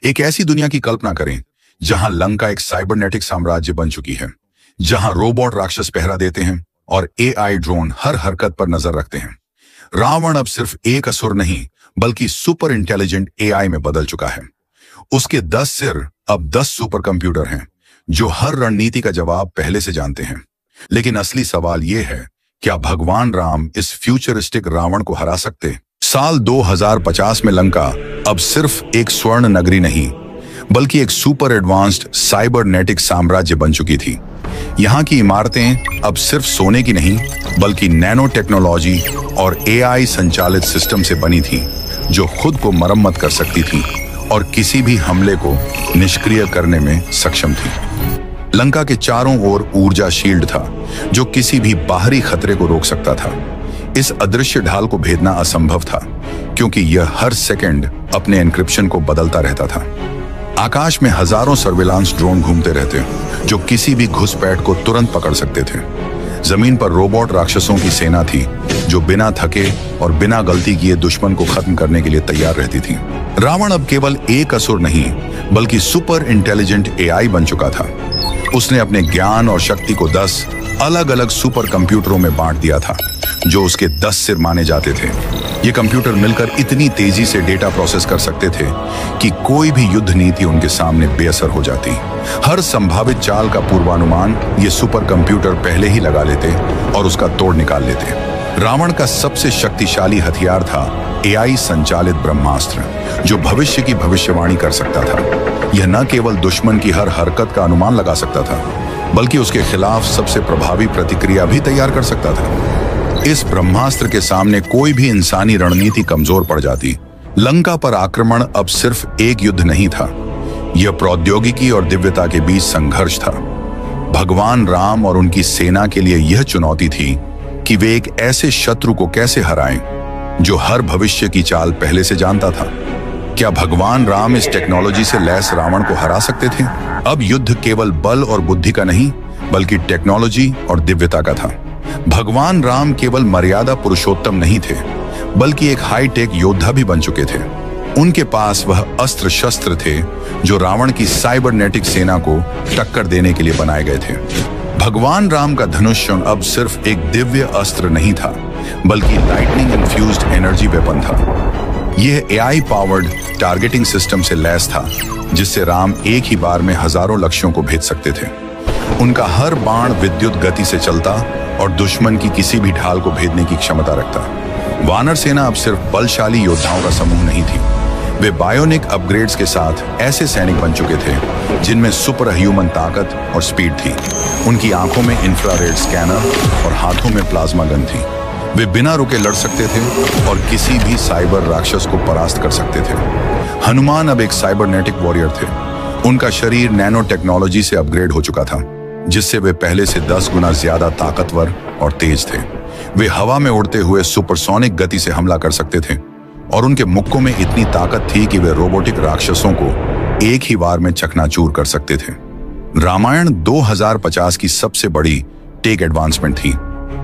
एक ऐसी दुनिया की कल्पना करें जहां लंका एक साइबरनेटिक साम्राज्य बन चुकी है, जहां रोबोट राक्षस पहरा देते हैं और एआई ड्रोन हर हरकत पर नजर रखते हैं। रावण अब सिर्फ एक असुर नहीं बल्कि सुपर इंटेलिजेंट एआई में बदल चुका है। उसके 10 सिर अब 10 सुपर कंप्यूटर हैं जो हर रणनीति का जवाब पहले से जानते हैं। लेकिन असली सवाल यह है, क्या भगवान राम इस फ्यूचरिस्टिक रावण को हरा सकते? साल 2050 में लंका अब सिर्फ एक स्वर्ण नगरी नहीं बल्कि एक सुपर एडवांस्ड साइबरनेटिक साम्राज्य बन चुकी थी। यहाँ की इमारतें अब सिर्फ सोने की नहीं बल्कि नैनो टेक्नोलॉजी और एआई संचालित सिस्टम से बनी थी, जो खुद को मरम्मत कर सकती थी और किसी भी हमले को निष्क्रिय करने में सक्षम थी। लंका के चारों ओर ऊर्जा शील्ड था जो किसी भी बाहरी खतरे को रोक सकता था। इस अदृश्य ढाल को भेदना असंभव था क्योंकि यह हर सेकंड अपने एन्क्रिप्शन को बदलता रहता था। आकाश में हजारों सर्विलांस ड्रोन घूमते रहते जो किसी भी घुसपैठ को तुरंत पकड़ सकते थे। जमीन पर रोबोट राक्षसों की सेना थी जो बिना थके और बिना गलती किए दुश्मन को खत्म करने के लिए तैयार रहती थी। रावण अब केवल एक असुर नहीं बल्कि सुपर इंटेलिजेंट एआई बन चुका था। उसने अपने ज्ञान और शक्ति को 10 अलग अलग सुपर कंप्यूटरों में बांट दिया था जो उसके 10 सिर माने जाते थे। ये कंप्यूटर मिलकर इतनी तेजी से डेटा प्रोसेस कर सकते थे कि कोई भी युद्ध नीति उनके सामने बेअसर हो जाती। हर संभावित चाल का पूर्वानुमान ये सुपर कंप्यूटर पहले ही लगा लेते और उसका तोड़ निकाल लेते। रावण का सबसे शक्तिशाली हथियार था एआई संचालित ब्रह्मास्त्र, जो भविष्य की भविष्यवाणी कर सकता था। यह न केवल दुश्मन की हर हरकत का अनुमान लगा सकता था बल्कि उसके खिलाफ सबसे प्रभावी प्रतिक्रिया भी तैयार कर सकता था। इस ब्रह्मास्त्र के सामने कोई भी इंसानी रणनीति कमजोर पड़ जाती। लंका पर आक्रमण अब सिर्फ एक युद्ध नहीं था, यह प्रौद्योगिकी और दिव्यता के बीच संघर्ष था। भगवान राम और उनकी सेना के लिए यह चुनौती थी कि वे एक ऐसे शत्रु को कैसे हराएं जो हर भविष्य की चाल पहले से जानता था। क्या भगवान राम इस टेक्नोलॉजी से लैस रावण को हरा सकते थे? अब युद्ध केवल बल और बुद्धि का नहीं बल्कि टेक्नोलॉजी और दिव्यता का था। भगवान राम केवल मर्यादा पुरुषोत्तम नहीं थे बल्कि एक हाईटेक योद्धा भी बन चुके थे। उनके पास वह अस्त्र शस्त्र थे जो रावण की साइबरनेटिक सेना को टक्कर देने के लिए बनाए गए थे। भगवान राम का धनुष अब सिर्फ एक दिव्य अस्त्र नहीं था बल्कि लाइटनिंग इन्फ्यूज्ड एनर्जी वेपन था। यह एआई पावर्ड टारगेटिंग सिस्टम से लैस था जिससे राम एक ही बार में हजारों लक्ष्यों को भेज सकते थे। उनका हर बाण विद्युत गति से चलता और दुश्मन की किसी भी ढाल को भेदने की क्षमता रखता। वानर सेना अब सिर्फ बलशाली योद्धाओं का समूह नहीं थी, वे बायोनिक अपग्रेड्स के साथ ऐसे सैनिक बन चुके थे जिनमें सुपर ह्यूमन ताकत और स्पीड थी। उनकी आंखों में इंफ्रारेड स्कैनर और हाथों में प्लाज्मा गन थी। वे बिना रुके लड़ सकते थे और किसी भी साइबर राक्षस को परास्त कर सकते थे। हनुमान अब एक साइबरनेटिक वॉरियर थे। उनका शरीर नैनो टेक्नोलॉजी से अपग्रेड हो चुका था जिससे वे पहले से 10 गुना ज्यादा ताकतवर और तेज थे। वे हवा में उड़ते हुए सुपरसोनिक गति से हमला कर सकते थे और उनके मुक्कों में इतनी ताकत थी कि वे रोबोटिक राक्षसों को एक ही बार में चकनाचूर कर सकते थे। रामायण 2050 की सबसे बड़ी टेक एडवांसमेंट थी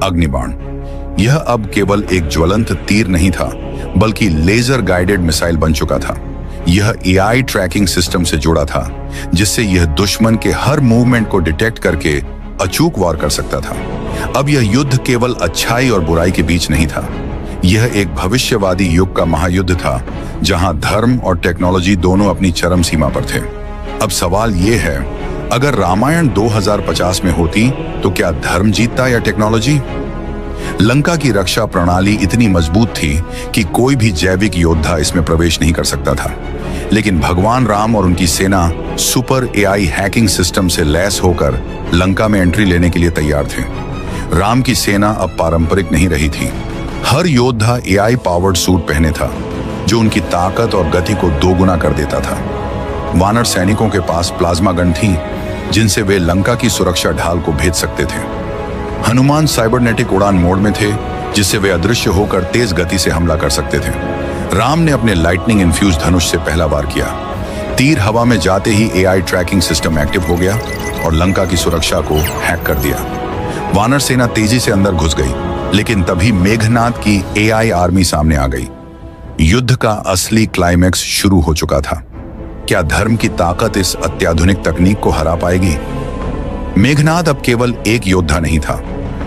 अग्निबाण। यह अब केवल एक ज्वलंत तीर नहीं था बल्कि लेजर गाइडेड मिसाइल बन चुका था। यह एआई ट्रैकिंग सिस्टम से जुड़ा था जिससे यह दुश्मन के हर मूवमेंट को डिटेक्ट करके अचूक वार कर सकता था। अब यह युद्ध केवल अच्छाई और बुराई के बीच नहीं था, यह एक भविष्यवादी युग का महायुद्ध था जहां धर्म और टेक्नोलॉजी दोनों अपनी चरम सीमा पर थे। अब सवाल यह है, अगर रामायण 2050 में होती तो क्या धर्म जीतता या टेक्नोलॉजी? लंका की रक्षा प्रणाली इतनी मजबूत थी कि कोई भी जैविक योद्धा इसमें प्रवेश नहीं कर सकता था, लेकिन भगवान राम और उनकी सेना सुपर एआई हैकिंग सिस्टम से लैस होकर लंका में एंट्री लेने के लिए तैयार थे। राम की सेना अब पारंपरिक नहीं रही थी। हर योद्धा एआई पावर्ड सूट पहने था जो उनकी ताकत और गति को 2 गुना कर देता था। वानर सैनिकों के पास प्लाज्मा गन थी जिनसे वे लंका की सुरक्षा ढाल को भेद सकते थे। हनुमान साइबरनेटिक उड़ान मोड में थे जिससे वे अदृश्य होकर तेज गति से हमला कर सकते थे। राम ने अपने लाइटनिंग इन्फ्यूज धनुष से पहला वार किया। तीर हवा में जाते ही एआई ट्रैकिंग सिस्टम एक्टिव हो गया और लंका की सुरक्षा को हैक कर दिया। वानर सेना तेजी से अंदर घुस गई, लेकिन तभी मेघनाद की एआई आर्मी सामने आ गई। युद्ध का असली क्लाइमैक्स शुरू हो चुका था। क्या धर्म की ताकत इस अत्याधुनिक तकनीक को हरा पाएगी? मेघनाद अब केवल एक योद्धा नहीं था,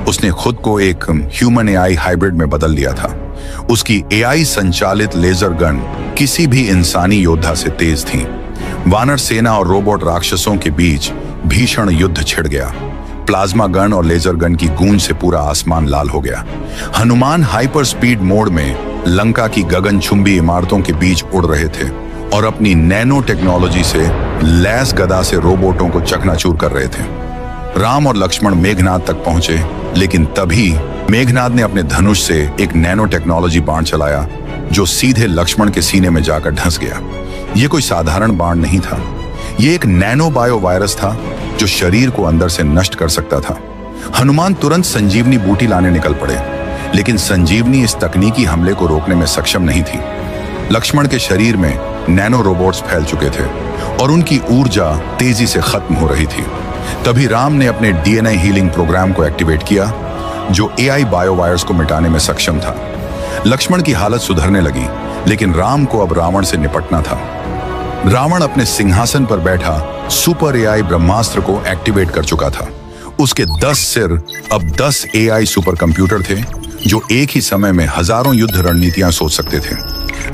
उसने खुद को एक ह्यूमन एआई हाइब्रिड में बदल लिया था। उसकी एआई संचालित लेजर गन किसी भी इंसानी योद्धा से तेज थी। वानर सेना और रोबोट राक्षसों के बीच भीषण युद्ध छिड़ गया। प्लाज्मा गन और लेजर गन की गूंज से पूरा आसमान लाल हो गया। हनुमान हाइपर स्पीड मोड में लंका की गगनचुंबी इमारतों के बीच उड़ रहे थे और अपनी नैनो टेक्नोलॉजी से लैस गदा से रोबोटों को चकनाचूर कर रहे थे। राम और लक्ष्मण मेघनाद तक पहुंचे, लेकिन तभी मेघनाद ने अपने धनुष से एक नैनो टेक्नोलॉजी बाण चलाया जो सीधे लक्ष्मण के सीने में जाकर धंस गया। यह कोई साधारण बाण नहीं था, यह एक नैनो बायो वायरस था जो शरीर को अंदर से नष्ट कर सकता था। हनुमान तुरंत संजीवनी बूटी लाने निकल पड़े, लेकिन संजीवनी इस तकनीकी हमले को रोकने में सक्षम नहीं थी। लक्ष्मण के शरीर में नैनो रोबोट्स फैल चुके थे और उनकी ऊर्जा तेजी से खत्म हो रही थी। तभी राम ने अपने डीएनए हीलिंग प्रोग्राम को एक्टिवेट किया, जो एआई बायो वायरस को मिटाने में सक्षम था। लक्ष्मण की हालत सुधरने लगी, लेकिन राम को अब रावण से निपटना था। रावण अपने सिंहासन पर बैठा सुपर एआई ब्रह्मास्त्र को एक्टिवेट कर चुका था। उसके 10 सिर अब 10 एआई सुपर कंप्यूटर थे, जो एक ही समय में हजारों युद्ध रणनीतियां सोच सकते थे।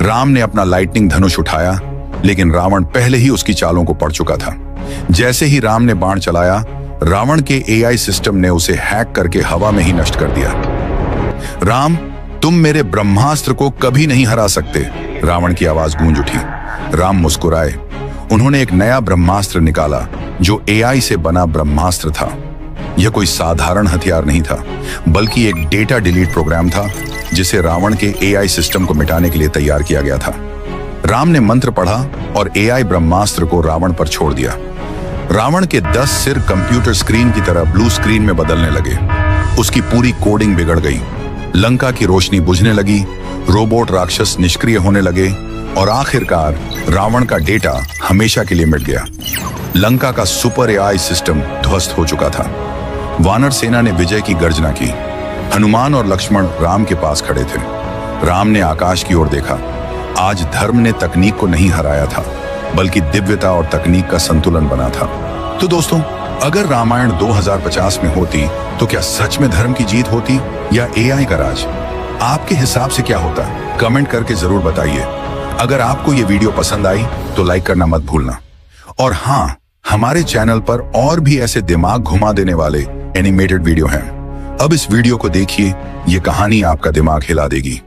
राम ने अपना लाइटनिंग धनुष उठाया, लेकिन रावण पहले ही उसकी चालों को पढ़ चुका था। जैसे ही राम ने बाण चलाया, रावण के एआई सिस्टम ने उसे हैक करके हवा में ही नष्ट कर दिया। राम, तुम मेरे ब्रह्मास्त्र को कभी नहीं हरा सकते, रावण की आवाज गूंज उठी। राम मुस्कुराए। उन्होंने एक नया ब्रह्मास्त्र निकाला, जो एआई से बना ब्रह्मास्त्र था। यह कोई साधारण हथियार नहीं था, बल्कि एक डेटा डिलीट प्रोग्राम था, जिसे रावण के एआई सिस्टम को मिटाने के लिए तैयार किया गया था। राम ने मंत्र पढ़ा और एआई ब्रह्मास्त्र को रावण पर छोड़ दिया। रावण के 10 सिर कंप्यूटर स्क्रीन की तरह ब्लू स्क्रीन में बदलने लगे। उसकी पूरी कोडिंग बिगड़ गई। लंका की रोशनी बुझने लगी, रोबोट राक्षस निष्क्रिय होने लगे और आखिरकार रावण का डेटा हमेशा के लिए मिट गया। लंका का सुपर एआई सिस्टम ध्वस्त हो चुका था। वानर सेना ने विजय की गर्जना की। हनुमान और लक्ष्मण राम के पास खड़े थे। राम ने आकाश की ओर देखा। आज धर्म ने तकनीक को नहीं हराया था, बल्कि दिव्यता और तकनीक का संतुलन बना था। तो दोस्तों, अगर रामायण 2050 में होती तो क्या सच में धर्म की जीत होती या एआई का राज? आपके हिसाब से क्या होता? कमेंट करके जरूर बताइए। अगर आपको ये वीडियो पसंद आई तो लाइक करना मत भूलना। और हाँ, हमारे चैनल पर और भी ऐसे दिमाग घुमा देने वाले एनिमेटेड वीडियो हैं। अब इस वीडियो को देखिए, ये कहानी आपका दिमाग हिला देगी।